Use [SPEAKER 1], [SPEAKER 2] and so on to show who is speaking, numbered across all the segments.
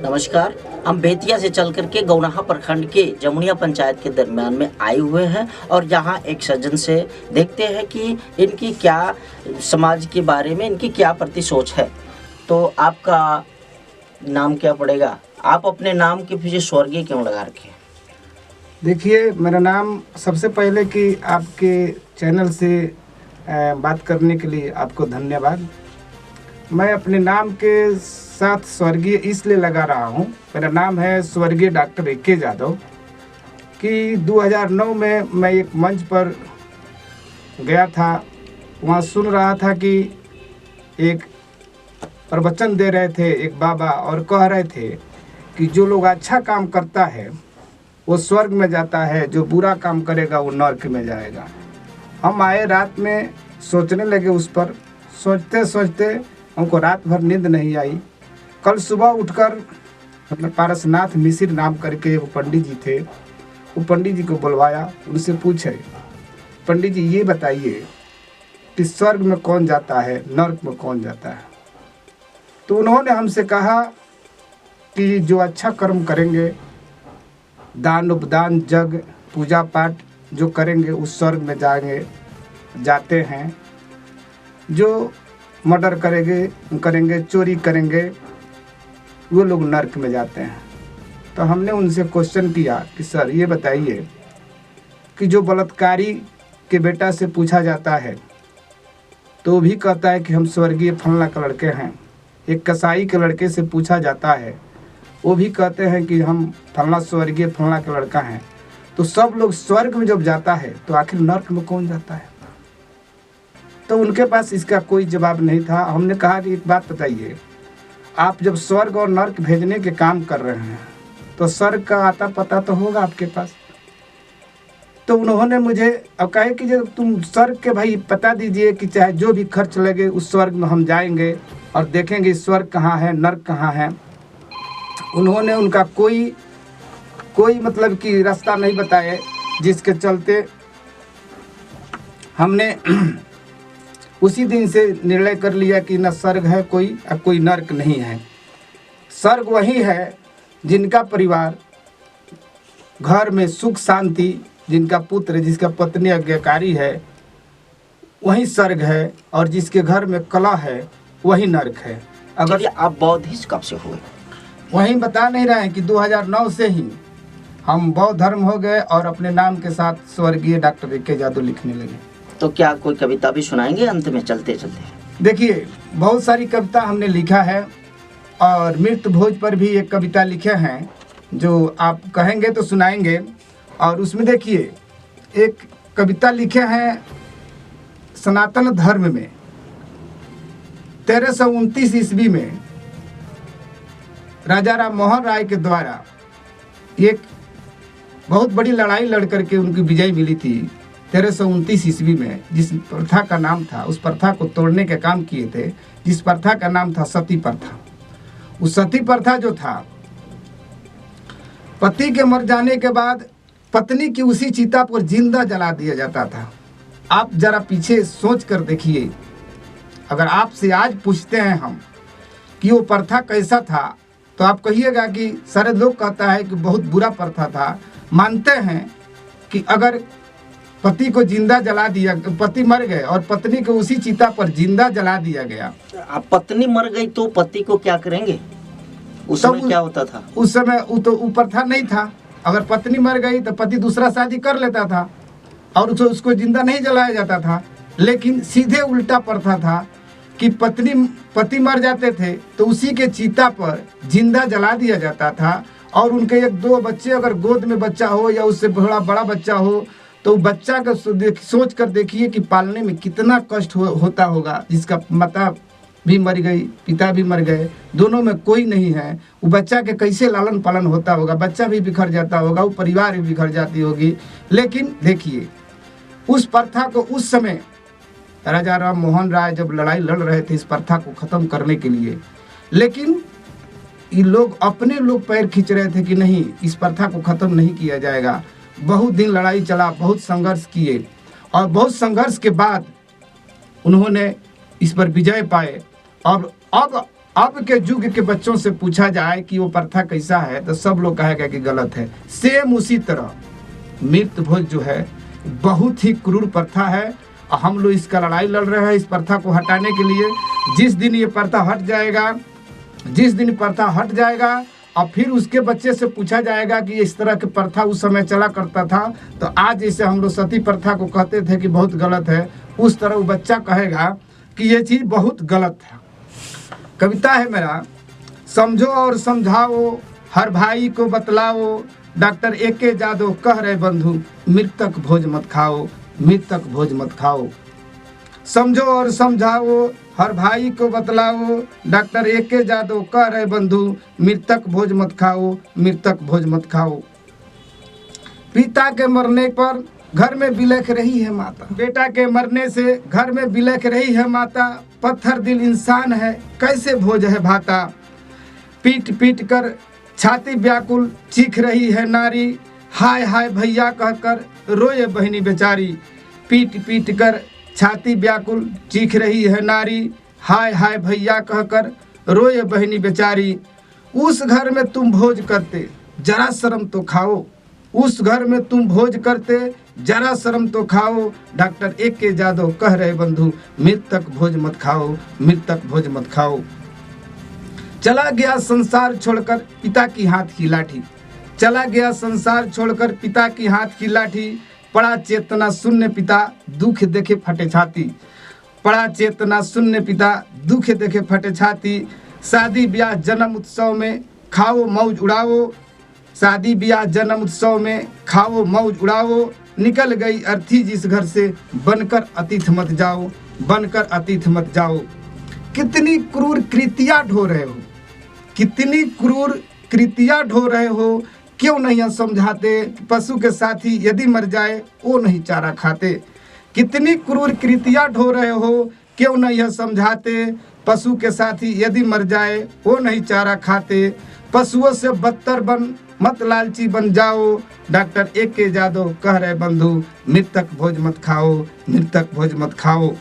[SPEAKER 1] नमस्कार। हम बेतिया से चल करके गौनाहा प्रखंड के जमुनिया पंचायत के दरमियान में आए हुए हैं और यहाँ एक सज्जन से देखते हैं कि इनकी क्या समाज के बारे में इनकी क्या प्रति सोच है। तो आपका नाम क्या पड़ेगा? आप अपने नाम के पीछे स्वर्गीय क्यों लगा रखे?
[SPEAKER 2] देखिए, मेरा नाम सबसे पहले कि आपके चैनल से बात करने के लिए आपको धन्यवाद। मैं अपने नाम के साथ स्वर्गीय इसलिए लगा रहा हूँ, मेरा नाम है स्वर्गीय डॉक्टर ए.के. यादव। कि 2009 में मैं एक मंच पर गया था, वहाँ सुन रहा था कि एक प्रवचन दे रहे थे एक बाबा और कह रहे थे कि जो लोग अच्छा काम करता है वो स्वर्ग में जाता है, जो बुरा काम करेगा वो नरक में जाएगा। हम आए, रात में सोचने लगे उस पर, सोचते सोचते हमको रात भर नींद नहीं आई। कल सुबह उठकर मतलब पारसनाथ मिश्र नाम करके वो पंडित जी थे, वो पंडित जी को बुलवाया, उनसे पूछे, पंडित जी ये बताइए कि स्वर्ग में कौन जाता है, नरक में कौन जाता है? तो उन्होंने हमसे कहा कि जो अच्छा कर्म करेंगे, दान उपदान जग पूजा पाठ जो करेंगे उस स्वर्ग में जाते हैं। जो मर्डर करेंगे, चोरी करेंगे, वो लोग नरक में जाते हैं। तो हमने उनसे क्वेश्चन किया कि सर ये बताइए कि जो बलात्कारी के बेटा से पूछा जाता है तो वो भी कहता है कि हम स्वर्गीय फलना के लड़के हैं। एक कसाई के लड़के से पूछा जाता है, वो भी कहते हैं कि हम फलना स्वर्गीय फलना के लड़का हैं। तो सब लोग स्वर्ग में जब जाता है तो आखिर नरक में कौन जाता है? तो उनके पास इसका कोई जवाब नहीं था। हमने कहा कि एक बात बताइए, आप जब स्वर्ग और नरक भेजने के काम कर रहे हैं तो स्वर्ग का आता पता तो होगा आपके पास। तो उन्होंने मुझे अब कहे कि जब तुम स्वर्ग के भाई पता दीजिए कि चाहे जो भी खर्च लगे उस स्वर्ग में हम जाएंगे और देखेंगे स्वर्ग कहाँ है, नरक कहाँ है। उन्होंने उनका कोई मतलब कि रास्ता नहीं बताए, जिसके चलते हमने उसी दिन से निर्णय कर लिया कि न स्वर्ग है कोई नरक नहीं है। स्वर्ग वही है जिनका परिवार घर में सुख शांति, जिनका पुत्र जिसका पत्नी आज्ञाकारी है वही स्वर्ग है, और जिसके घर में कला है वही नरक है। अगर
[SPEAKER 1] आप बौद्धिस्ट कब से हुए?
[SPEAKER 2] वहीं बता नहीं रहे हैं कि 2009 से ही हम बौद्ध धर्म हो गए और अपने नाम के साथ स्वर्गीय डॉक्टर ए.के. यादव लिखने लगे।
[SPEAKER 1] तो क्या कोई कविता भी सुनाएंगे अंत में चलते चलते?
[SPEAKER 2] देखिए, बहुत सारी कविता हमने लिखा है और मृत भोज पर भी एक कविता लिखे हैं जो आप कहेंगे तो सुनाएंगे। और उसमें देखिए एक कविता लिखे हैं सनातन धर्म में 1329 ईस्वी में राजा राम मोहन राय के द्वारा एक बहुत बड़ी लड़ाई लड़ करके उनकी विजय मिली थी 1329 ईस्वी में। जिस प्रथा का नाम था, उस प्रथा को तोड़ने का काम किए थे, जिस प्रथा का नाम था सती प्रथा। उस सती प्रथा जो था, पति के मर जाने के बाद पत्नी की उसी चिता पर जिंदा जला दिया जाता था। आप जरा पीछे सोच कर देखिए, अगर आपसे आज पूछते हैं हम कि वो प्रथा कैसा था तो आप कहिएगा कि सारे लोग कहता है कि बहुत बुरा प्रथा था। मानते हैं कि अगर पति को जिंदा जला दिया, पति मर गए और पत्नी को उसी चिता पर जिंदा जला दिया गया।
[SPEAKER 1] अब पत्नी मर गई तो पति को क्या करेंगे? उस समय क्या होता था?
[SPEAKER 2] उस समय तो प्रथा नहीं था। अगर पत्नी मर गई तो पति दूसरा शादी कर लेता था और उसको जिंदा नहीं जलाया जाता था। लेकिन सीधे उल्टा प्रथा था कि पति मर जाते थे तो उसी के चिता पर जिंदा जला दिया जाता था। और उनके एक दो बच्चे, अगर गोद में बच्चा हो या उससे थोड़ा बड़ा बच्चा हो, तो बच्चा का सोच कर देखिए कि पालने में कितना कष्ट होता होगा। जिसका माता भी मर गई, पिता भी मर गए, दोनों में कोई नहीं है, वो बच्चा के कैसे लालन पालन होता होगा। बच्चा भी बिखर जाता होगा, वो परिवार भी बिखर जाती होगी। लेकिन देखिए, उस प्रथा को उस समय राजा राम मोहन राय जब लड़ाई लड़ रहे थे इस प्रथा को खत्म करने के लिए, लेकिन ये लोग अपने पैर खींच रहे थे कि नहीं, इस प्रथा को खत्म नहीं किया जाएगा। बहुत दिन लड़ाई चला, बहुत संघर्ष किए और बहुत संघर्ष के बाद उन्होंने इस पर विजय पाए। और अब अब के युग के बच्चों से पूछा जाए कि वो प्रथा कैसा है तो सब लोग कहेगा कि गलत है। सेम उसी तरह मृत भोज जो है बहुत ही क्रूर प्रथा है और हम लोग इसका लड़ाई लड़ रहे हैं इस प्रथा को हटाने के लिए। जिस दिन ये प्रथा हट जाएगा, जिस दिन प्रथा हट जाएगा और फिर उसके बच्चे से पूछा जाएगा कि इस तरह की प्रथा उस समय चला करता था, तो आज जैसे हम लोग सती प्रथा को कहते थे कि बहुत गलत है, उस तरह वो बच्चा कहेगा कि ये चीज़ बहुत गलत है। कविता है मेरा, समझो और समझाओ हर भाई को बतलाओ, डॉक्टर ए.के. जादव कह रहे बंधु मृतक भोज मत खाओ, मृतक भोज मत खाओ। समझो और समझाओ हर भाई को बतलाओ, डॉक्टर ए.के. जादव कह रहे बंधु मृतक भोज मत खाओ, मृतक भोज मत खाओ। पिता के मरने पर घर में बिलख रही है माता, बेटा के मरने से घर में बिलख रही है माता, पत्थर दिल इंसान है कैसे भोज है भाता। पीट पीट कर छाती व्याकुल चीख रही है नारी, हाय हाय भैया कहकर रोए बहनी बेचारी। पीट पीट कर छाती व्याकुल चीख रही है नारी, हाय हाय भैया कहकर रोए बहनी बेचारी। उस घर में तुम भोज करते जरा शर्म तो खाओ, उस घर में तुम भोज करते जरा शर्म तो खाओ, डॉक्टर ए.के. जादव कह रहे बंधु मृतक भोज मत खाओ, मृतक भोज मत खाओ। चला गया संसार छोड़कर पिता की हाथ की लाठी, चला गया संसार छोड़कर पिता की हाथ की लाठी, पड़ा चेतना शून्य पिता दुख देखे फटे छाती, पड़ा चेतना शून्य पिता दुख देखे फटे छाती। शादी ब्याह जन्म उत्सव में खाओ मौज उड़ाओ, शादी ब्याह जन्म उत्सव में खाओ मौज उड़ाओ, निकल गई अर्थी जिस घर से बनकर अतिथ मत जाओ, बनकर अतिथ मत जाओ। कितनी क्रूर कृतियाँ ढो रहे हो, कितनी क्रूर कृतियाँ ढो रहे हो, क्यों नहीं समझाते कि पशु के साथी यदि मर जाए वो नहीं चारा खाते। कितनी क्रूर कृतियाँ ढो रहे हो, क्यों नहीं समझाते पशु के साथी यदि मर जाए वो नहीं चारा खाते। पशुओं से बदतर बन मत लालची बन जाओ, डॉक्टर ए.के. जादव कह रहे बंधु मृतक भोज मत खाओ, मृतक भोज मत खाओ।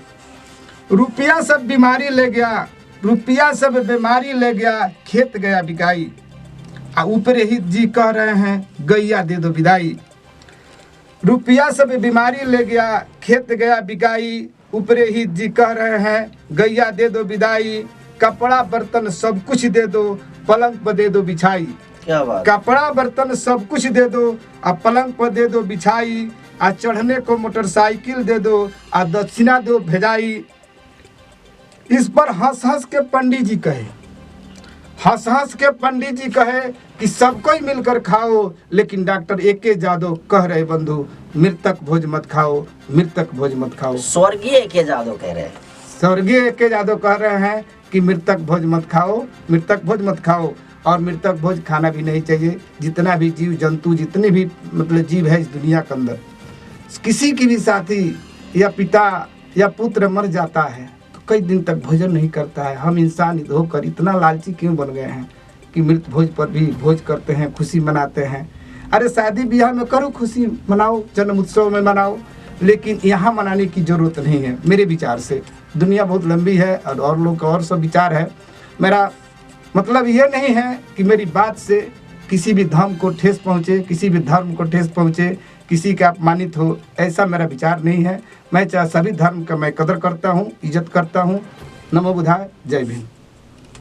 [SPEAKER 2] रुपया सब बीमारी ले गया, रुपया सब बीमारी ले गया, खेत गया बिकाई, ऊपर ही जी कह रहे हैं गैया दे दो विदाई। रुपया सब बीमारी ले गया, खेत गया बिकाई, ऊपर ही जी कह रहे हैं गैया दे दो विदाई। कपड़ा बर्तन सब कुछ दे दो, पलंग पर दे दो बिछाई।
[SPEAKER 1] क्या बात।
[SPEAKER 2] कपड़ा बर्तन सब कुछ दे दो, आ पलंग पर दे दो बिछाई, आ चढ़ने को मोटरसाइकिल दे दो, आ दक्षिणा दो भेजाई। इस पर हंस हंस के पंडित जी कहे, हंस हंस के पंडित जी कहे कि सबको ही मिलकर खाओ, लेकिन डॉक्टर ए.के. जादव कह रहे बंधु मृतक भोज मत खाओ, मृतक भोज मत खाओ।
[SPEAKER 1] स्वर्गीय ए.के. जादव कह रहे हैं,
[SPEAKER 2] स्वर्गीय ए.के. जादव कह रहे हैं कि मृतक भोज मत खाओ, मृतक भोज मत खाओ। और मृतक भोज खाना भी नहीं चाहिए। जितना भी जीव जंतु, जितने भी मतलब जीव है इस दुनिया के अंदर, किसी की भी साथी या पिता या पुत्र मर जाता है तो कई दिन तक भोजन नहीं करता है। हम इंसान होकर इतना लालची क्यों बन गए हैं कि मृत भोज पर भी भोज करते हैं, खुशी मनाते हैं। अरे शादी ब्याह में करो, खुशी मनाओ, जन्म उत्सव में मनाओ, लेकिन यहाँ मनाने की ज़रूरत नहीं है मेरे विचार से। दुनिया बहुत लंबी है और लोग का और सब विचार है। मेरा मतलब ये नहीं है कि मेरी बात से किसी भी धर्म को ठेस पहुँचे, किसी भी धर्म को ठेस पहुँचे, किसी का अपमानित हो, ऐसा मेरा विचार नहीं है। मैं चाहे सभी धर्म का मैं कदर करता हूँ, इज्जत करता हूँ। नमो बुद्धाय, जय भीम।